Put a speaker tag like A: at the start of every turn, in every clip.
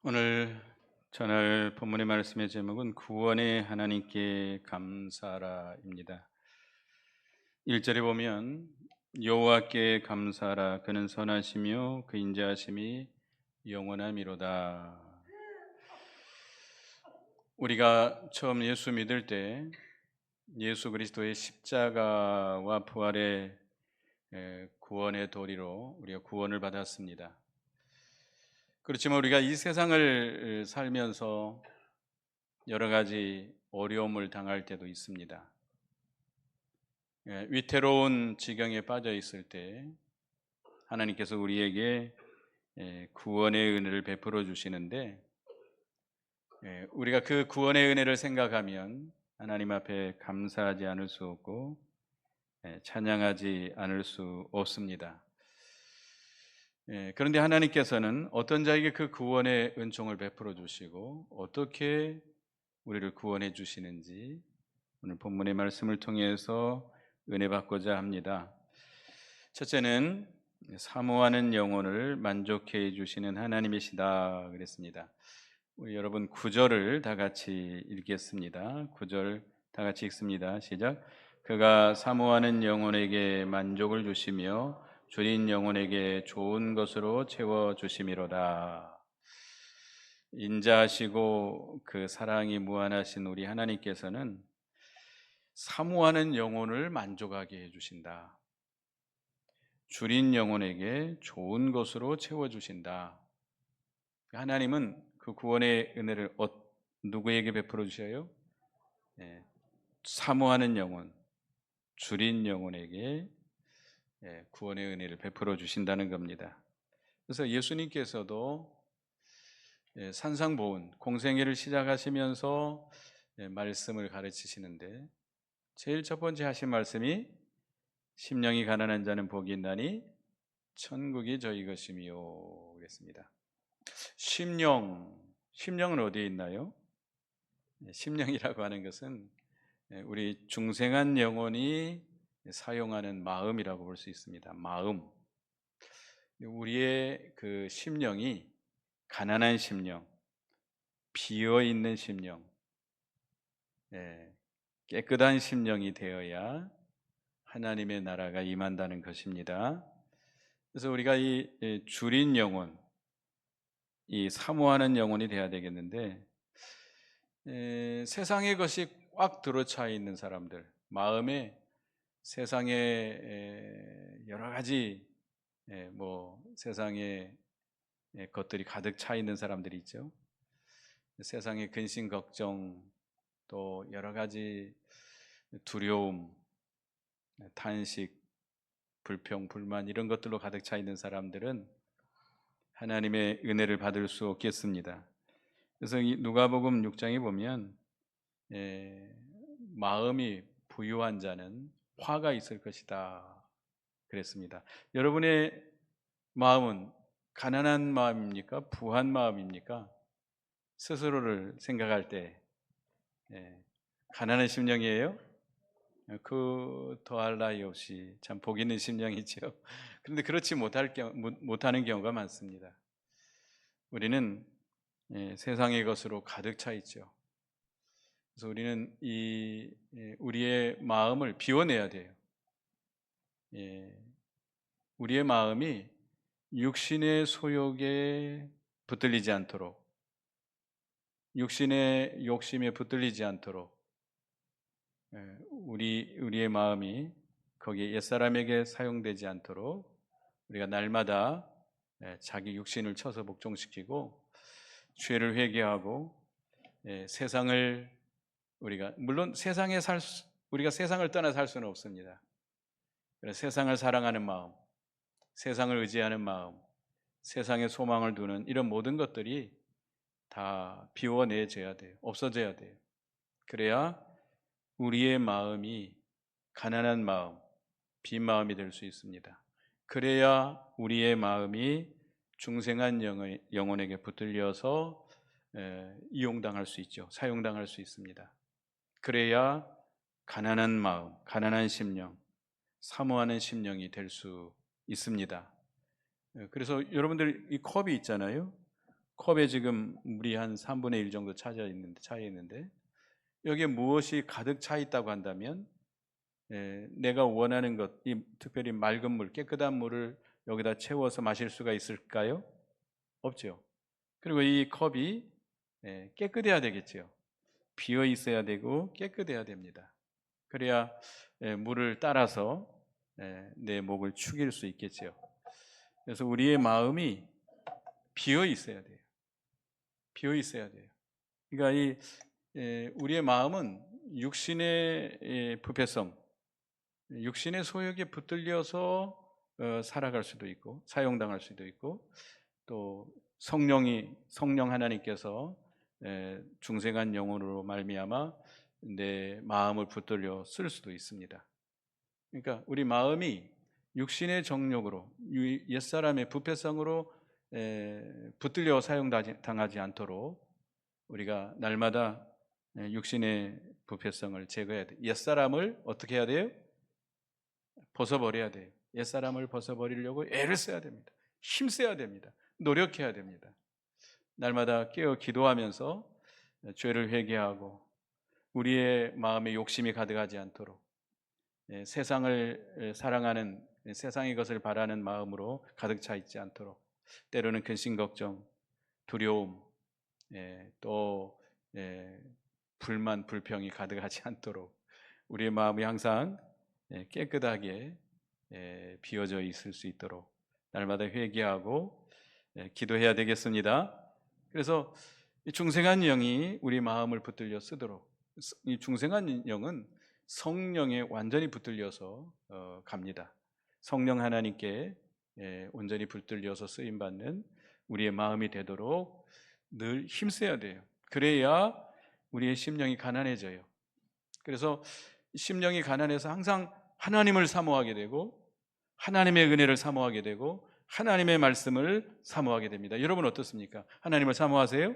A: 오늘 전할 본문의 말씀의 제목은 구원의 하나님께 감사라입니다. 1절에 보면 여호와께 감사하라 그는 선하시며 그 인자하심이 영원함이로다. 우리가 처음 예수 믿을 때 예수 그리스도의 십자가와 부활의 구원의 도리로 우리가 구원을 받았습니다. 그렇지만 우리가 이 세상을 살면서 여러 가지 어려움을 당할 때도 있습니다. 위태로운 지경에 빠져 있을 때 하나님께서 우리에게 구원의 은혜를 베풀어 주시는데, 우리가 그 구원의 은혜를 생각하면 하나님 앞에 감사하지 않을 수 없고 찬양하지 않을 수 없습니다. 그런데 하나님께서는 어떤 자에게 그 구원의 은총을 베풀어 주시고 어떻게 우리를 구원해 주시는지 오늘 본문의 말씀을 통해서 은혜 받고자 합니다. 첫째는 사모하는 영혼을 만족해 주시는 하나님이시다 그랬습니다. 우리 여러분 9절을 다 같이 읽겠습니다. 9절 다 같이 읽습니다. 시작. 그가 사모하는 영혼에게 만족을 주시며 줄인 영혼에게 좋은 것으로 채워 주심이로다. 인자하시고 그 사랑이 무한하신 우리 하나님께서는 사모하는 영혼을 만족하게 해주신다. 줄인 영혼에게 좋은 것으로 채워주신다. 하나님은 그 구원의 은혜를 누구에게 베풀어 주셔요? 사모하는 영혼, 줄인 영혼에게 구원의 은혜를 베풀어 주신다는 겁니다. 그래서 예수님께서도 산상보훈, 공생애를 시작하시면서 말씀을 가르치시는데 제일 첫 번째 하신 말씀이 심령이 가난한 자는 복이 있나니 천국이 저희 것이미요 그랬습니다. 심령은 어디에 있나요? 심령이라고 하는 것은 우리 중생한 영혼이 사용하는 마음이라고 볼 수 있습니다. 마음. 우리의 그 심령이 가난한 심령, 비어 있는 심령, 깨끗한 심령이 되어야 하나님의 나라가 임한다는 것입니다. 그래서 우리가 이 줄인 영혼, 이 사모하는 영혼이 돼야 되겠는데, 세상의 것이 꽉 들어차 있는 사람들, 마음에 세상의 여러 가지 세상의 것들이 가득 차 있는 사람들이 있죠. 세상의 근심 걱정, 또 여러 가지 두려움, 탄식, 불평, 불만 이런 것들로 가득 차 있는 사람들은 하나님의 은혜를 받을 수 없겠습니다. 그래서 이 누가복음 6장에 보면 마음이 부유한 자는 화가 있을 것이다 그랬습니다. 여러분의 마음은 가난한 마음입니까? 부한 마음입니까? 스스로를 생각할 때 가난한 심령이에요? 그 더할 나위 없이 참 복 있는 심령이죠. 그런데 그렇지 못하는 경우가 많습니다. 우리는 세상의 것으로 가득 차 있죠. 그래서 우리는 우리의 마음을 비워내야 돼요. 우리의 마음이 육신의 소욕에 붙들리지 않도록, 육신의 욕심에 붙들리지 않도록, 우리의 마음이 거기에 옛사람에게 사용되지 않도록 우리가 날마다 자기 육신을 쳐서 복종시키고 죄를 회개하고 세상을 물론 우리가 세상을 떠나 살 수는 없습니다. 그래서 세상을 사랑하는 마음, 세상을 의지하는 마음, 세상에 소망을 두는 이런 모든 것들이 다 비워내져야 돼요. 없어져야 돼요. 그래야 우리의 마음이 가난한 마음, 빈 마음이 될 수 있습니다. 그래야 우리의 마음이 중생한 영혼에게 붙들려서 이용당할 수 있죠. 사용당할 수 있습니다. 그래야 가난한 마음, 가난한 심령, 사모하는 심령이 될 수 있습니다. 그래서 여러분들 이 컵이 있잖아요. 컵에 지금 물이 한 3분의 1 정도 차에 있는데 여기에 무엇이 가득 차 있다고 한다면 내가 원하는 것, 이 특별히 맑은 물, 깨끗한 물을 여기다 채워서 마실 수가 있을까요? 없죠. 그리고 이 컵이 깨끗해야 되겠죠. 비어 있어야 되고 깨끗해야 됩니다. 그래야 물을 따라서 내 목을 축일 수 있겠죠. 그래서 우리의 마음이 비어 있어야 돼요. 비어 있어야 돼요. 그러니까 우리의 마음은 육신의 부패성, 육신의 소욕에 붙들려서 살아갈 수도 있고 사용당할 수도 있고, 또 성령 하나님께서 중생한 영혼으로 말미암아 내 마음을 붙들려 쓸 수도 있습니다. 그러니까 우리 마음이 육신의 정욕으로, 옛사람의 부패성으로 붙들려 사용당하지 않도록 우리가 날마다 육신의 부패성을 제거해야 돼요. 옛사람을 어떻게 해야 돼요? 벗어버려야 돼요. 옛사람을 벗어버리려고 애를 써야 됩니다. 힘써야 됩니다. 노력해야 됩니다. 날마다 깨어 기도하면서 죄를 회개하고 우리의 마음에 욕심이 가득하지 않도록 세상을 사랑하는, 세상의 것을 바라는 마음으로 가득 차 있지 않도록, 때로는 근심 걱정, 두려움, 또 불만 불평이 가득하지 않도록 우리의 마음이 항상 깨끗하게 비워져 있을 수 있도록 날마다 회개하고 기도해야 되겠습니다. 그래서 이 중생한 영이 우리 마음을 붙들려 쓰도록, 이 중생한 영은 성령에 완전히 붙들려서 갑니다. 성령 하나님께 온전히 붙들려서 쓰임받는 우리의 마음이 되도록 늘 힘써야 돼요. 그래야 우리의 심령이 가난해져요. 그래서 심령이 가난해서 항상 하나님을 사모하게 되고 하나님의 은혜를 사모하게 되고 하나님의 말씀을 사모하게 됩니다. 여러분 어떻습니까? 하나님을 사모하세요?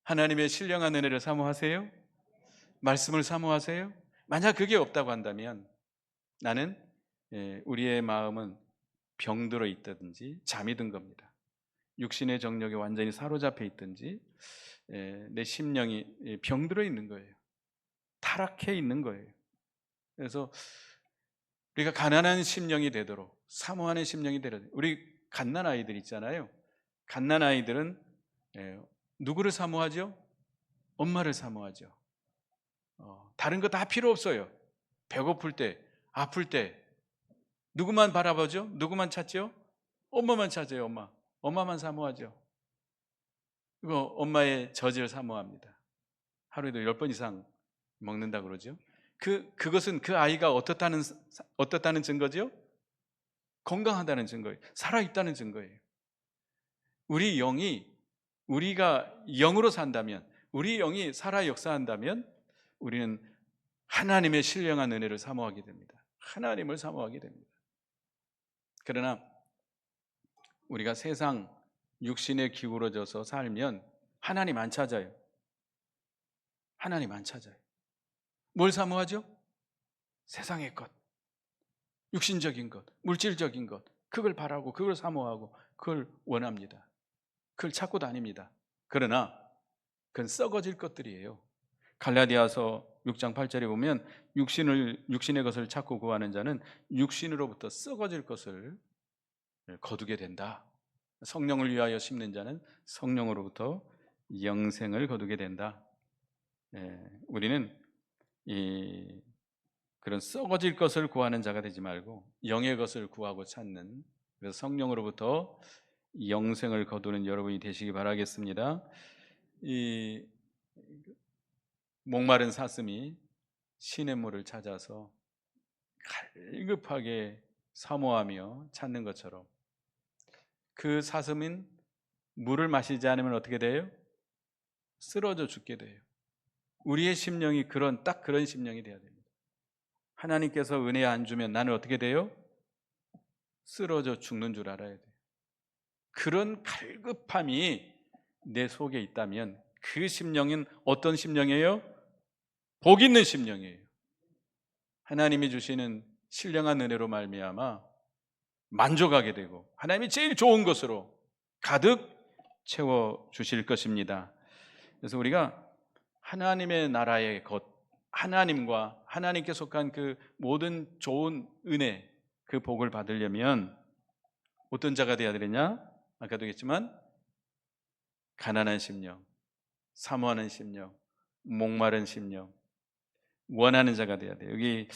A: 하나님의 신령한 은혜를 사모하세요? 말씀을 사모하세요? 만약 그게 없다고 한다면 나는 우리의 마음은 병들어 있다든지 잠이 든 겁니다. 육신의 정욕에 완전히 사로잡혀 있든지 내 심령이 병들어 있는 거예요. 타락해 있는 거예요. 그래서 우리가 가난한 심령이 되도록, 사모하는 심령이 되도록, 우리 갓난 아이들 있잖아요. 갓난 아이들은 누구를 사모하죠? 엄마를 사모하죠. 다른 거 다 필요 없어요. 배고플 때, 아플 때 누구만 바라보죠? 누구만 찾죠? 엄마만 찾아요. 엄마만 사모하죠. 그리고 엄마의 젖을 사모합니다. 하루에도 10번 이상 먹는다 그러죠. 그것은 그 아이가 어떻다는 증거죠? 건강하다는 증거예요. 살아있다는 증거예요. 우리 영이, 우리가 영으로 산다면, 우리 영이 살아 역사한다면 우리는 하나님의 신령한 은혜를 사모하게 됩니다. 하나님을 사모하게 됩니다. 그러나 우리가 세상 육신에 기울어져서 살면 하나님 안 찾아요. 하나님 안 찾아요. 뭘 사모하죠? 세상의 것, 육신적인 것, 물질적인 것, 그걸 바라고 그걸 사모하고 그걸 원합니다. 그걸 찾고 다닙니다. 그러나 그건 썩어질 것들이에요. 갈라디아서 6장 8절에 보면 육신의 것을 찾고 구하는 자는 육신으로부터 썩어질 것을 거두게 된다. 성령을 위하여 심는 자는 성령으로부터 영생을 거두게 된다. 우리는 그런 썩어질 것을 구하는 자가 되지 말고 영의 것을 구하고 찾는, 그래서 성령으로부터 영생을 거두는 여러분이 되시기 바라겠습니다. 이 목마른 사슴이 시냇물을 찾아서 갈급하게 사모하며 찾는 것처럼 그 사슴은 물을 마시지 않으면 어떻게 돼요? 쓰러져 죽게 돼요. 우리의 심령이 딱 그런 심령이 되어야 됩니다. 하나님께서 은혜 안 주면 나는 어떻게 돼요? 쓰러져 죽는 줄 알아야 돼요. 그런 갈급함이 내 속에 있다면 그 심령은 어떤 심령이에요? 복 있는 심령이에요. 하나님이 주시는 신령한 은혜로 말미암아 만족하게 되고 하나님이 제일 좋은 것으로 가득 채워 주실 것입니다. 그래서 우리가 하나님의 나라의 것, 하나님과 하나님께 속한 그 모든 좋은 은혜, 그 복을 받으려면 어떤 자가 되어야 되느냐? 아까도 얘기했지만 가난한 심령, 사모하는 심령, 목마른 심령, 원하는 자가 되어야 돼요. 여기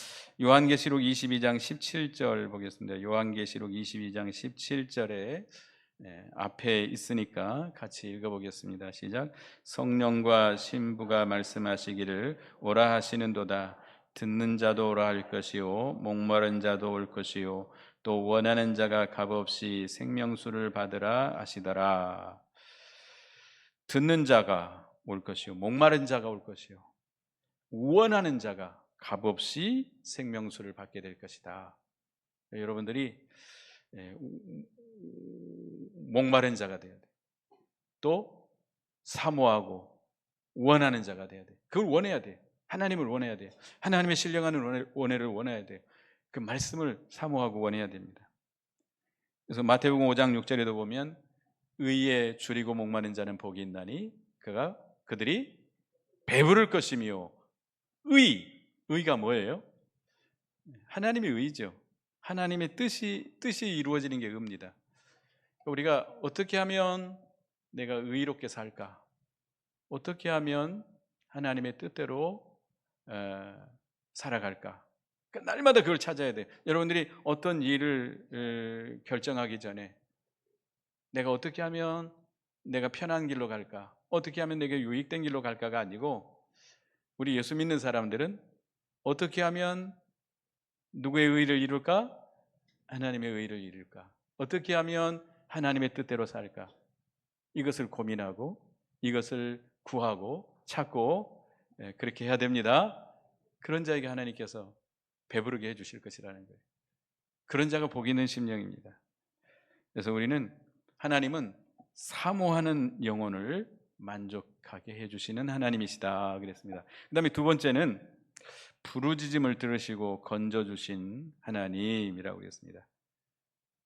A: 요한계시록 22장 17절 보겠습니다. 요한계시록 22장 17절에 앞에 있으니까 같이 읽어보겠습니다. 시작. 성령과 신부가 말씀하시기를 오라 하시는도다. 듣는 자도 오라 할 것이요 목마른 자도 올 것이요 또 원하는 자가 값없이 생명수를 받으라 하시더라. 듣는 자가 올 것이요 목마른 자가 올 것이요 원하는 자가 값없이 생명수를 받게 될 것이다. 여러분들이 목마른 자가 돼야 돼. 또 사모하고 원하는 자가 돼야 돼. 그걸 원해야 돼. 하나님을 원해야 돼. 하나님의 신령한 은혜를 원해야 돼. 그 말씀을 사모하고 원해야 됩니다. 그래서 마태복음 5장 6절에도 보면 의에 줄이고 목마른 자는 복이 있나니 그들이 배부를 것이며 의가 뭐예요? 하나님의 의죠. 하나님의 뜻이 이루어지는 게 의입니다. 우리가 어떻게 하면 내가 의롭게 살까? 어떻게 하면 하나님의 뜻대로 살아갈까? 그러니까 날마다 그걸 찾아야 돼. 여러분들이 어떤 일을 결정하기 전에 내가 어떻게 하면 내가 편한 길로 갈까? 어떻게 하면 내가 유익된 길로 갈까가 아니고 우리 예수 믿는 사람들은 어떻게 하면 누구의 의를 이룰까? 하나님의 의를 이룰까? 어떻게 하면 하나님의 뜻대로 살까? 이것을 고민하고 이것을 구하고 찾고 그렇게 해야 됩니다. 그런 자에게 하나님께서 배부르게 해주실 것이라는 거예요. 그런 자가 복 있는 심령입니다. 그래서 하나님은 사모하는 영혼을 만족하게 해주시는 하나님이시다 그랬습니다. 그 다음에 두 번째는 부르짖음을 들으시고 건져주신 하나님이라고 그랬습니다.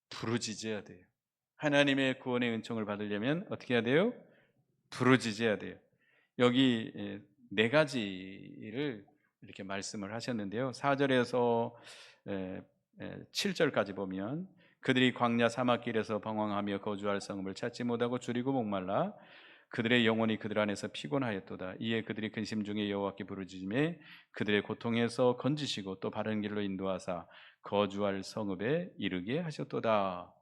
A: 부르짖어야 돼요. 하나님의 구원의 은총을 받으려면 어떻게 해야 돼요? 부르짖어야 돼요. 여기 네 가지를 이렇게 말씀을 하셨는데요. 4절에서 7절까지 보면 그들이 광야 사막길에서 방황하며 거주할 성읍을 찾지 못하고 줄이고 목말라 그들의 영혼이 그들 안에서 피곤하였도다. 이에 그들이 근심 중에 여호와께 부르짖음에 그들의 고통에서 건지시고 또 바른 길로 인도하사 거주할 성읍에 이르게 하셨도다.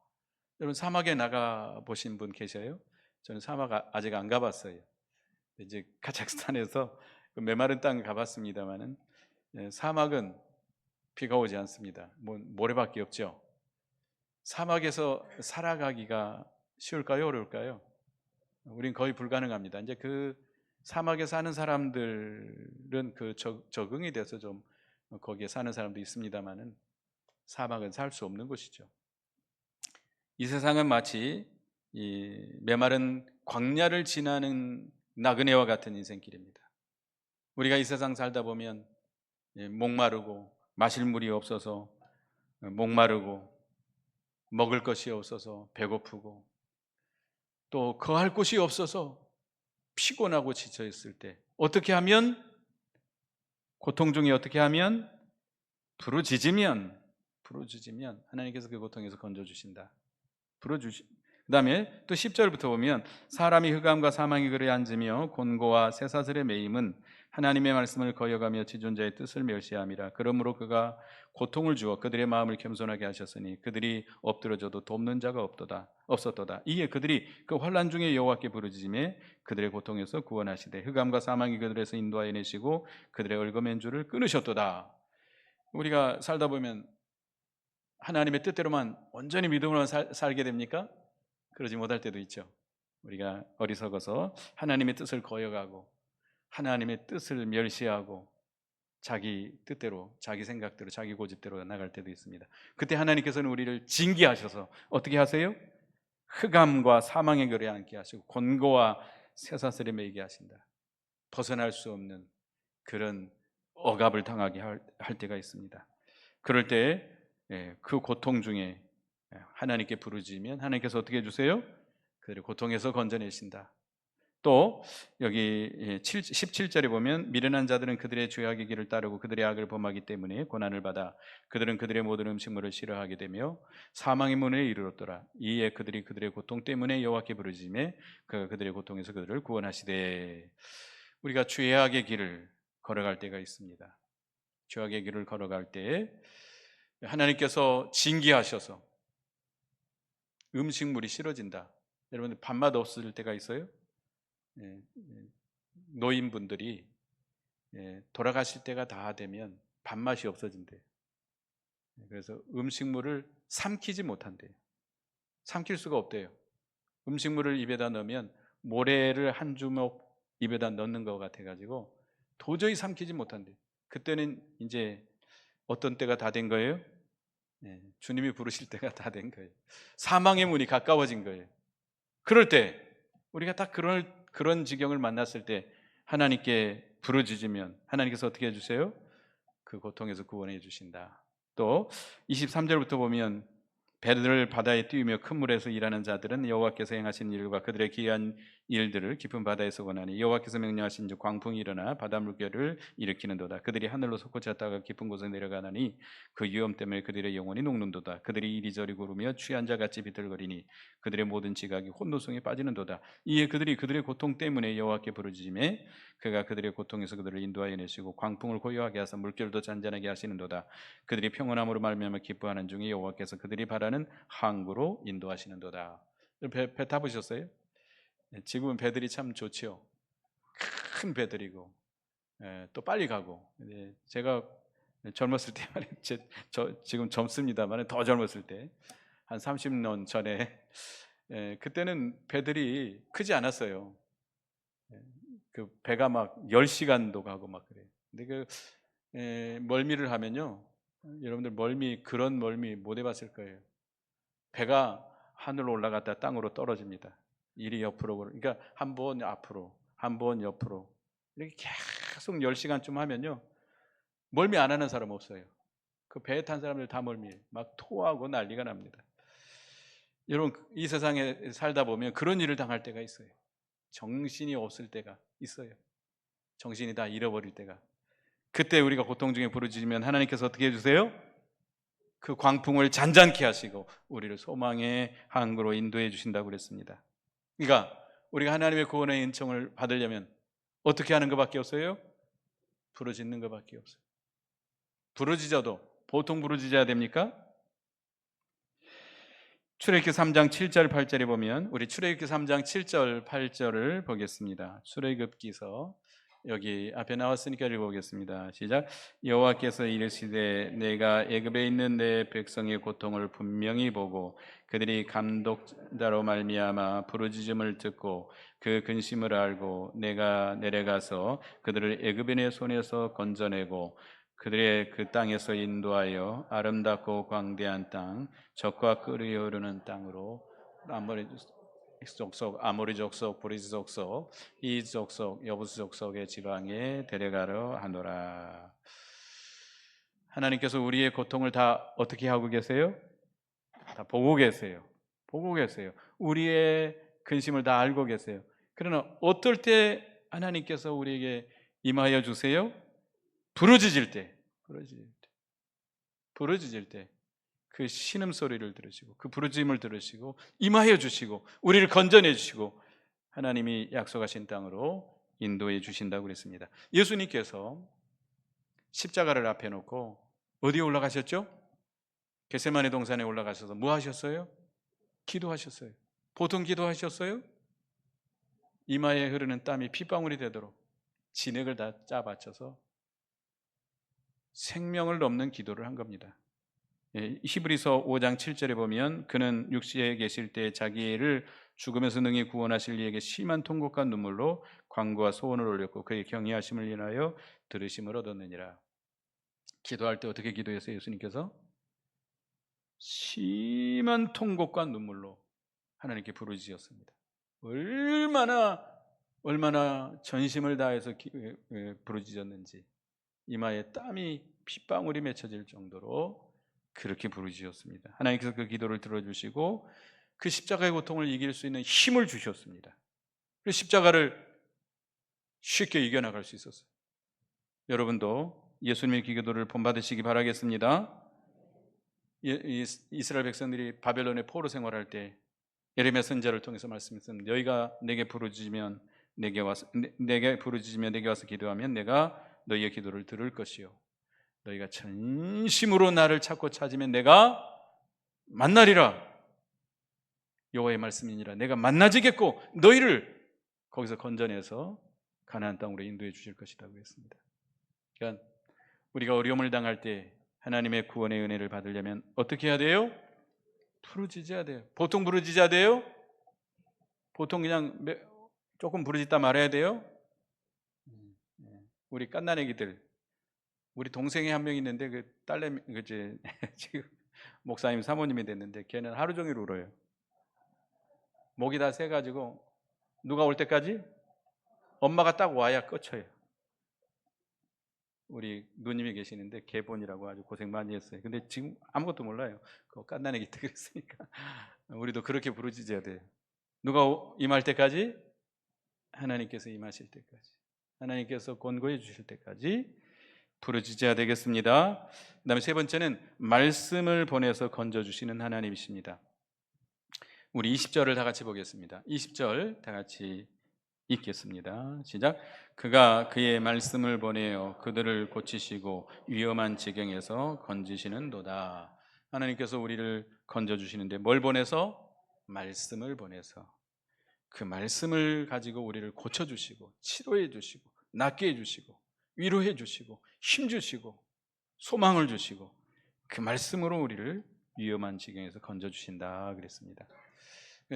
A: 여러분 사막에 나가 보신 분 계셔요? 저는 사막 아직 안 가봤어요. 이제 카자흐스탄에서 그 메마른 땅 가봤습니다만은 사막은 비가 오지 않습니다. 모래밖에 없죠. 사막에서 살아가기가 쉬울까요? 어려울까요? 우린 거의 불가능합니다. 이제 그 사막에 사는 사람들은 그 적응이 돼서 좀 거기에 사는 사람도 있습니다만은 사막은 살 수 없는 곳이죠. 이 세상은 마치 이 메마른 광야를 지나는 나그네와 같은 인생길입니다. 우리가 이 세상 살다 보면 목마르고 마실 물이 없어서 목마르고 먹을 것이 없어서 배고프고 또 거할 곳이 없어서 피곤하고 지쳐 있을 때 어떻게 하면 고통 중에 어떻게 하면 부르짖으면 하나님께서 그 고통에서 건져주신다. 그다음에 또 10절부터 보면 사람이 흑암과 사망의 굴에 앉으며 곤고와 쇠사슬에 매임은 하나님의 말씀을 거역하며 지존자의 뜻을 멸시함이라. 그러므로 그가 고통을 주어 그들의 마음을 겸손하게 하셨으니 그들이 엎드러져도 돕는 자가 없었도다. 이에 그들이 그 환난 중에 여호와께 부르짖음에 그들의 고통에서 구원하시되 흑암과 사망의 그들에서 인도하여 내시고 그들의 얽어맨 줄을 끊으셨도다. 우리가 살다 보면 하나님의 뜻대로만 온전히 믿음으로만 살게 됩니까? 그러지 못할 때도 있죠. 우리가 어리석어서 하나님의 뜻을 거역하고 하나님의 뜻을 멸시하고 자기 뜻대로, 자기 생각대로, 자기 고집대로 나갈 때도 있습니다. 그때 하나님께서는 우리를 징계하셔서 어떻게 하세요? 흑암과 사망의 굴에 앉게 하시고 곤고와 쇠사슬에 매이게 하신다. 벗어날 수 없는 그런 억압을 당하게 할 때가 있습니다. 그럴 때 그 고통 중에 하나님께 부르짖으면 하나님께서 어떻게 해주세요? 그들의 고통에서 건져내신다. 또 여기 17절에 보면 미련한 자들은 그들의 죄악의 길을 따르고 그들의 악을 범하기 때문에 고난을 받아 그들은 그들의 모든 음식물을 싫어하게 되며 사망의 문에 이르렀더라. 이에 그들이 그들의 고통 때문에 여호와께 부르짖음에 그가 그들의 고통에서 그들을 구원하시되. 우리가 죄악의 길을 걸어갈 때가 있습니다. 죄악의 길을 걸어갈 때에 하나님께서 징계하셔서 음식물이 싫어진다. 여러분들 밥맛 없을 때가 있어요? 노인분들이 돌아가실 때가 다 되면 밥맛이 없어진대요. 그래서 음식물을 삼키지 못한대요. 삼킬 수가 없대요. 음식물을 입에다 넣으면 모래를 한 주먹 입에다 넣는 것 같아가지고 도저히 삼키지 못한대요. 그때는 이제 어떤 때가 다 된 거예요? 주님이 부르실 때가 다 된 거예요. 사망의 문이 가까워진 거예요. 그럴 때 우리가 딱 그런 지경을 만났을 때 하나님께 부르짖으면 하나님께서 어떻게 해주세요? 그 고통에서 구원해 주신다. 또 23절부터 보면 배를 바다에 띄우며 큰 물에서 일하는 자들은 여호와께서 행하신 일과 그들의 기이한 일들을 깊은 바다에서 권하니 여호와께서 명령하신 즉 광풍이 일어나 바다 물결을 일으키는도다. 그들이 하늘로 솟구쳤다가 깊은 곳에 내려가나니 그 위험 때문에 그들의 영혼이 녹는도다. 그들이 이리저리 구르며 취한 자같이 비틀거리니 그들의 모든 지각이 혼노성에 빠지는도다. 이에 그들이 그들의 고통 때문에 여호와께 부르짖음에 그가 그들의 고통에서 그들을 인도하여 내시고 광풍을 고요하게 하사 물결도 잔잔하게 하시는도다. 그들이 평온함으로 말미암아 기뻐하는 중에 여호와께서 그들이 바라는 항구로 인도하시는도다. 배 타보셨어요? 지금은 배들이 참 좋죠. 큰 배들이고 또 빨리 가고. 제가 젊었을 때 말이죠. 지금 젊습니다만 더 젊었을 때 한 30년 전에 그때는 배들이 크지 않았어요. 그 배가 막 10시간도 가고 막 그래요. 근데 멀미를 하면요. 여러분들 그런 멀미 못 해봤을 거예요. 배가 하늘로 올라갔다 땅으로 떨어집니다. 이리 옆으로. 그러니까 한 번 앞으로, 한 번 옆으로. 이렇게 계속 10시간쯤 하면요. 멀미 안 하는 사람 없어요. 그 배에 탄 사람들 다 멀미해요. 막 토하고 난리가 납니다. 여러분, 이 세상에 살다 보면 그런 일을 당할 때가 있어요. 정신이 없을 때가 있어요. 정신이 다 잃어버릴 때가. 그때 우리가 고통 중에 부르짖으면 하나님께서 어떻게 해주세요? 그 광풍을 잔잔케 하시고 우리를 소망의 항구로 인도해 주신다고 그랬습니다. 그러니까 우리가 하나님의 구원의 은총을 받으려면 어떻게 하는 것밖에 없어요? 부르짖는 것밖에 없어요. 부르짖어도 보통 부르짖어야 됩니까? 출애굽기 3장 7절 8절에 보면 우리 출애굽기 3장 7절 8절을 보겠습니다. 출애굽기서 여기 앞에 나왔으니까 읽어보겠습니다. 시작. 여호와께서 이르시되 내가 애굽에 있는 내 백성의 고통을 분명히 보고 그들이 감독자로 말미암아 부르짖음을 듣고 그 근심을 알고 내가 내려가서 그들을 애굽인의 손에서 건져내고 그들의 그 땅에서 인도하여 아름답고 광대한 땅 적과 끓이 오르는 땅으로 아모리 족속, 브리스 족속, 이 족속, 여부스 족속의 지방에 데려가려 하노라. 하나님께서 우리의 고통을 다 어떻게 하고 계세요? 다 보고 계세요. 보고 계세요. 우리의 근심을 다 알고 계세요. 그러나 어떨 때 하나님께서 우리에게 임하여 주세요? 부르짖을 때, 부르짖을 때 그 신음소리를 들으시고 그 부르짖음을 들으시고 임하여 주시고 우리를 건져내 주시고 하나님이 약속하신 땅으로 인도해 주신다고 그랬습니다. 예수님께서 십자가를 앞에 놓고 어디에 올라가셨죠? 겟세마네 동산에 올라가셔서 뭐 하셨어요? 기도하셨어요. 보통 기도하셨어요? 이마에 흐르는 땀이 핏방울이 되도록 진액을 다 짜바쳐서 생명을 넘는 기도를 한 겁니다. 히브리서 5장 7절에 보면 그는 육시에 계실 때 자기를 죽음에서 능히 구원하실 이에게 심한 통곡과 눈물로 간구와 소원을 올렸고 그의 경외하심을 인하여 들으심을 얻었느니라. 기도할 때 어떻게 기도했어요? 예수님께서 심한 통곡과 눈물로 하나님께 부르짖었습니다. 얼마나 전심을 다해서 부르짖었는지 이마에 땀이 핏방울이 맺혀질 정도로 그렇게 부르짖었습니다. 하나님께서 그 기도를 들어주시고 그 십자가의 고통을 이길 수 있는 힘을 주셨습니다. 그 십자가를 쉽게 이겨나갈 수 있었어요. 여러분도 예수님의 기도를 본받으시기 바라겠습니다. 이스라엘 백성들이 바벨론의 포로 생활할 때 예레미야 선지자를 통해서 말씀했습니다. 너희가 내게 부르짖으면 내게 와서 기도하면 내가 너희의 기도를 들을 것이요 너희가 전심으로 나를 찾고 찾으면 내가 만나리라. 여호와의 말씀이니라. 내가 만나지겠고 너희를 거기서 건져내서 가나안 땅으로 인도해 주실 것이라고 했습니다. 그러니까 우리가 어려움을 당할 때 하나님의 구원의 은혜를 받으려면 어떻게 해야 돼요? 부르짖어야 돼요. 보통 부르짖어야 돼요? 보통 그냥 조금 부르짖다 말아야 돼요? 우리 갓난애기들, 우리 동생이 한 명 있는데 그 딸내미 그제 지금 목사님 사모님이 됐는데 걔는 하루 종일 울어요. 목이 다 새가지고 누가 올 때까지 엄마가 딱 와야 꺼쳐요. 우리 누님이 계시는데 개본이라고 아주 고생 많이 했어요. 근데 지금 아무것도 몰라요. 그거 갓난애기 때 그랬으니까 우리도 그렇게 부르짖어야 돼요. 누가 임할 때까지? 하나님께서 임하실 때까지, 하나님께서 권고해 주실 때까지 부르짖어야 되겠습니다. 그 다음에 세 번째는 말씀을 보내서 건져주시는 하나님이십니다. 우리 20절을 다 같이 보겠습니다. 20절 다 같이 읽겠습니다. 시작. 그가 그의 말씀을 보내어 그들을 고치시고 위험한 지경에서 건지시는도다. 하나님께서 우리를 건져주시는데 뭘 보내서? 말씀을 보내서 그 말씀을 가지고 우리를 고쳐주시고 치료해 주시고 낫게 해주시고 위로해 주시고 힘 주시고 소망을 주시고 그 말씀으로 우리를 위험한 지경에서 건져주신다 그랬습니다.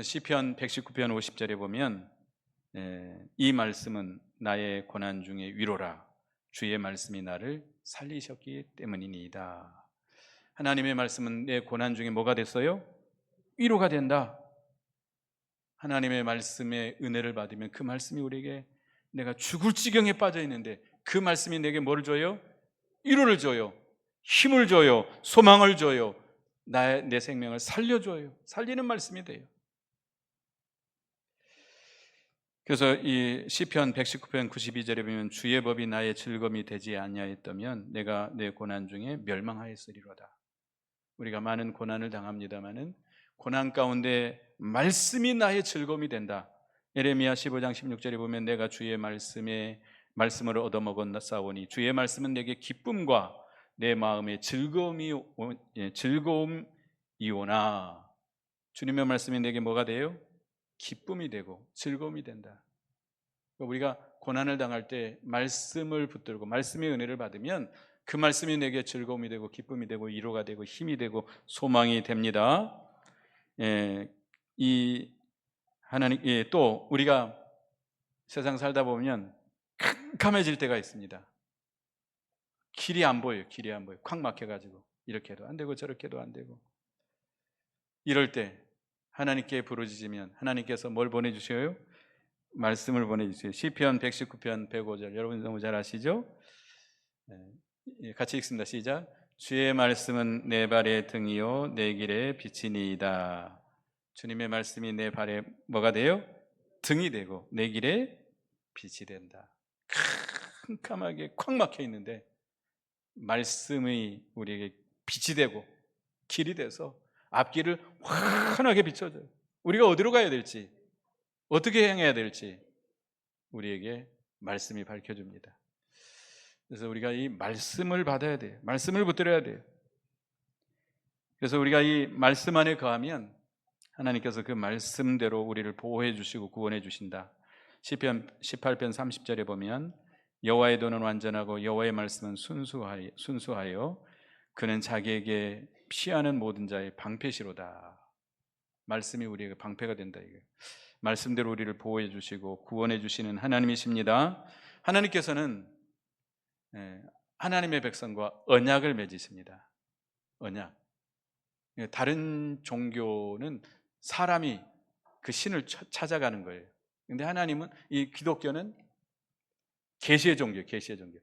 A: 시편 119편 50절에 보면 이 말씀은 나의 고난 중에 위로라. 주의 말씀이 나를 살리셨기 때문이니이다. 하나님의 말씀은 내 고난 중에 뭐가 됐어요? 위로가 된다. 하나님의 말씀의 은혜를 받으면 그 말씀이 우리에게 내가 죽을 지경에 빠져 있는데 그 말씀이 내게 뭐를 줘요? 위로를 줘요. 힘을 줘요. 소망을 줘요. 내 생명을 살려줘요. 살리는 말씀이 돼요. 그래서 이 시편 119편 92절에 보면 주의 법이 나의 즐거움이 되지 아니하였다면 내가 내 고난 중에 멸망하였으리로다. 우리가 많은 고난을 당합니다마는 고난 가운데 말씀이 나의 즐거움이 된다. 예레미야 15장 16절에 보면 내가 주의 말씀을 얻어먹었사오니 주의 말씀은 내게 기쁨과 내 마음의 즐거움이오나. 주님의 말씀이 내게 뭐가 돼요? 기쁨이 되고 즐거움이 된다. 우리가 고난을 당할 때 말씀을 붙들고 말씀의 은혜를 받으면 그 말씀이 내게 즐거움이 되고 기쁨이 되고 위로가 되고 힘이 되고 소망이 됩니다. 이 하나님 또 우리가 세상 살다 보면 캄캄해질 때가 있습니다. 길이 안 보여요. 길이 안 보여. 콱 막혀가지고 이렇게 해도 안 되고 저렇게 해도 안 되고 이럴 때 하나님께 부르짖으면 하나님께서 뭘 보내주셔요? 말씀을 보내주세요. 시편 119편 105절 여러분 너무 잘 아시죠? 같이 읽습니다. 시작. 주의 말씀은 내 발의 등이요 내 길의 빛이니이다. 주님의 말씀이 내 발에 뭐가 돼요? 등이 되고 내 길에 빛이 된다. 캄캄하게 콱 막혀 있는데 말씀이 우리에게 빛이 되고 길이 돼서 앞길을 환하게 비춰줘요. 우리가 어디로 가야 될지 어떻게 행해야 될지 우리에게 말씀이 밝혀줍니다. 그래서 우리가 이 말씀을 받아야 돼요. 말씀을 붙들어야 돼요. 그래서 우리가 이 말씀 안에 거하면 하나님께서 그 말씀대로 우리를 보호해 주시고 구원해 주신다. 시편 18편 30절에 보면 여호와의 도는 완전하고 여호와의 말씀은 순수하여 그는 자기에게 피하는 모든 자의 방패시로다. 말씀이 우리에게 방패가 된다. 이게 말씀대로 우리를 보호해 주시고 구원해 주시는 하나님이십니다. 하나님께서는 하나님의 백성과 언약을 맺으십니다. 언약. 다른 종교는 사람이 그 신을 찾아가는 거예요. 근데 하나님은 이 기독교는 계시의 종교예요. 계시의 종교.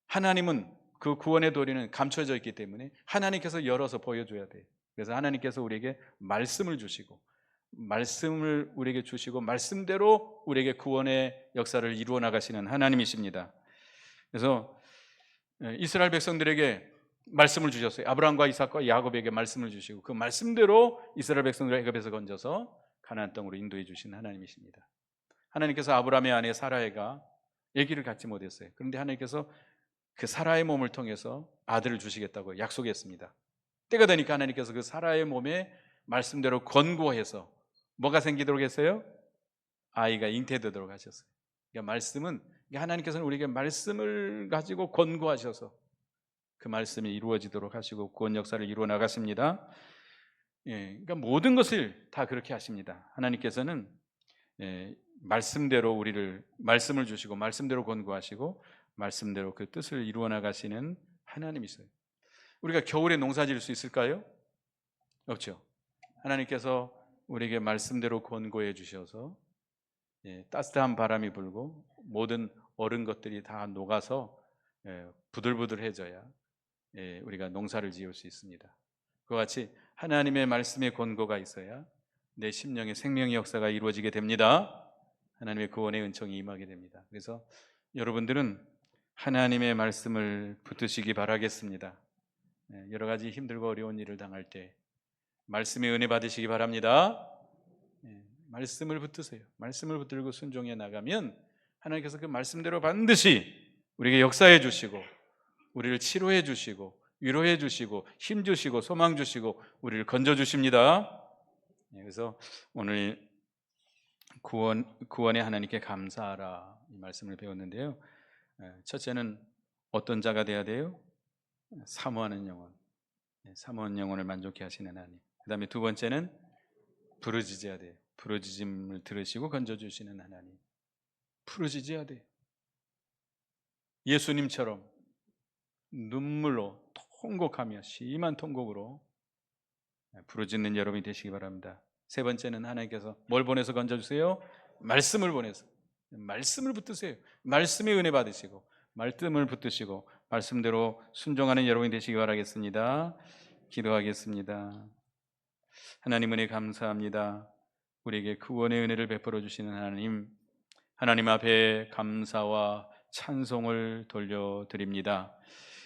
A: 하나님은 그 구원의 도리는 감춰져 있기 때문에 하나님께서 열어서 보여줘야 돼요. 그래서 하나님께서 우리에게 말씀을 주시고 말씀을 우리에게 주시고 말씀대로 우리에게 구원의 역사를 이루어 나가시는 하나님이십니다. 그래서 이스라엘 백성들에게 말씀을 주셨어요. 아브라함과 이삭과 야곱에게 말씀을 주시고 그 말씀대로 이스라엘 백성들을 애굽에서 건져서 가나안 땅으로 인도해 주신 하나님이십니다. 하나님께서 아브라함의 아내 사라이가 아기를 갖지 못했어요. 그런데 하나님께서 그 사라의 몸을 통해서 아들을 주시겠다고 약속했습니다. 때가 되니까 하나님께서 그 사라의 몸에 말씀대로 권고해서 뭐가 생기도록 했어요? 아이가 잉태되도록 하셨어요. 그러니까 말씀은 하나님께서는 우리에게 말씀을 가지고 권고하셔서 그 말씀이 이루어지도록 하시고 구원 역사를 이루어 나갔습니다. 그러니까 모든 것을 다 그렇게 하십니다. 하나님께서는 말씀대로 우리를 말씀을 주시고 말씀대로 권고하시고 말씀대로 그 뜻을 이루어 나가시는 하나님이세요. 우리가 겨울에 농사 지을 수 있을까요? 없죠. 하나님께서 우리에게 말씀대로 권고해 주셔서 따뜻한 바람이 불고 모든 얼은 것들이 다 녹아서 부들부들해져야 우리가 농사를 지을 수 있습니다. 그와 같이 하나님의 말씀의 권고가 있어야 내 심령의 생명의 역사가 이루어지게 됩니다. 하나님의 구원의 은총이 임하게 됩니다. 그래서 여러분들은 하나님의 말씀을 붙드시기 바라겠습니다. 여러 가지 힘들고 어려운 일을 당할 때 말씀의 은혜 받으시기 바랍니다. 말씀을 붙드세요. 말씀을 붙들고 순종해 나가면 하나님께서 그 말씀대로 반드시 우리에게 역사해 주시고 우리를 치료해 주시고 위로해 주시고 힘 주시고 소망 주시고 우리를 건져 주십니다. 그래서 오늘 구원의 하나님께 감사하라 이 말씀을 배웠는데요. 첫째는 어떤 자가 되어야 돼요? 사모하는 영혼, 사모하는 영혼을 만족케 하시는 하나님. 그 다음에 두 번째는 부르짖어야 돼요. 부르짖음을 들으시고 건져주시는 하나님. 부르짖어야 돼요. 예수님처럼 눈물로 통곡하며 심한 통곡으로 부르짖는 여러분이 되시기 바랍니다. 세 번째는 하나님께서 뭘 보내서 건져주세요? 말씀을 보내서 말씀을 붙드세요. 말씀의 은혜 받으시고 말씀을 붙드시고 말씀대로 순종하는 여러분이 되시기 바라겠습니다. 기도하겠습니다. 하나님 은혜 감사합니다. 우리에게 구원의 은혜를 베풀어 주시는 하나님, 하나님 앞에 감사와 찬송을 돌려드립니다.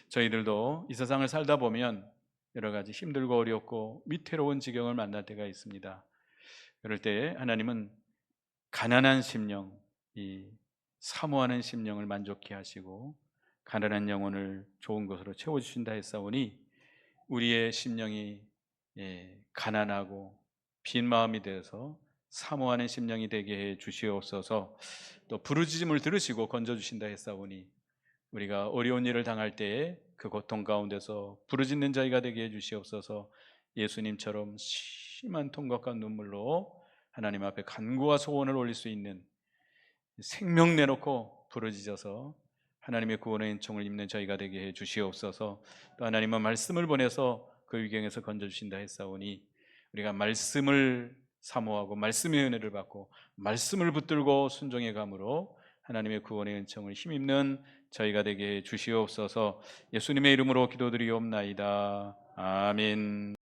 A: 저희들도 이 세상을 살다 보면 여러 가지 힘들고 어렵고 위태로운 지경을 만날 때가 있습니다. 그럴 때 하나님은 가난한 심령, 이 사모하는 심령을 만족케 하시고 가난한 영혼을 좋은 것으로 채워주신다 했사오니 우리의 심령이 가난하고 빈 마음이 되어서 사모하는 심령이 되게 해 주시옵소서. 또 부르짖음을 들으시고 건져주신다 했사오니 우리가 어려운 일을 당할 때에 그 고통 가운데서 부르짖는 자가 되게 해 주시옵소서. 예수님처럼 심한 통곡과 눈물로 하나님 앞에 간구와 소원을 올릴 수 있는 생명 내놓고 부르짖어서 하나님의 구원의 은총을 입는 저희가 되게 해 주시옵소서. 또 하나님은 말씀을 보내서 그 위경에서 건져주신다 했사오니 우리가 말씀을 사모하고 말씀의 은혜를 받고 말씀을 붙들고 순종해 감으로 하나님의 구원의 은총을 힘입는 저희가 되게 해 주시옵소서. 예수님의 이름으로 기도드리옵나이다. 아멘.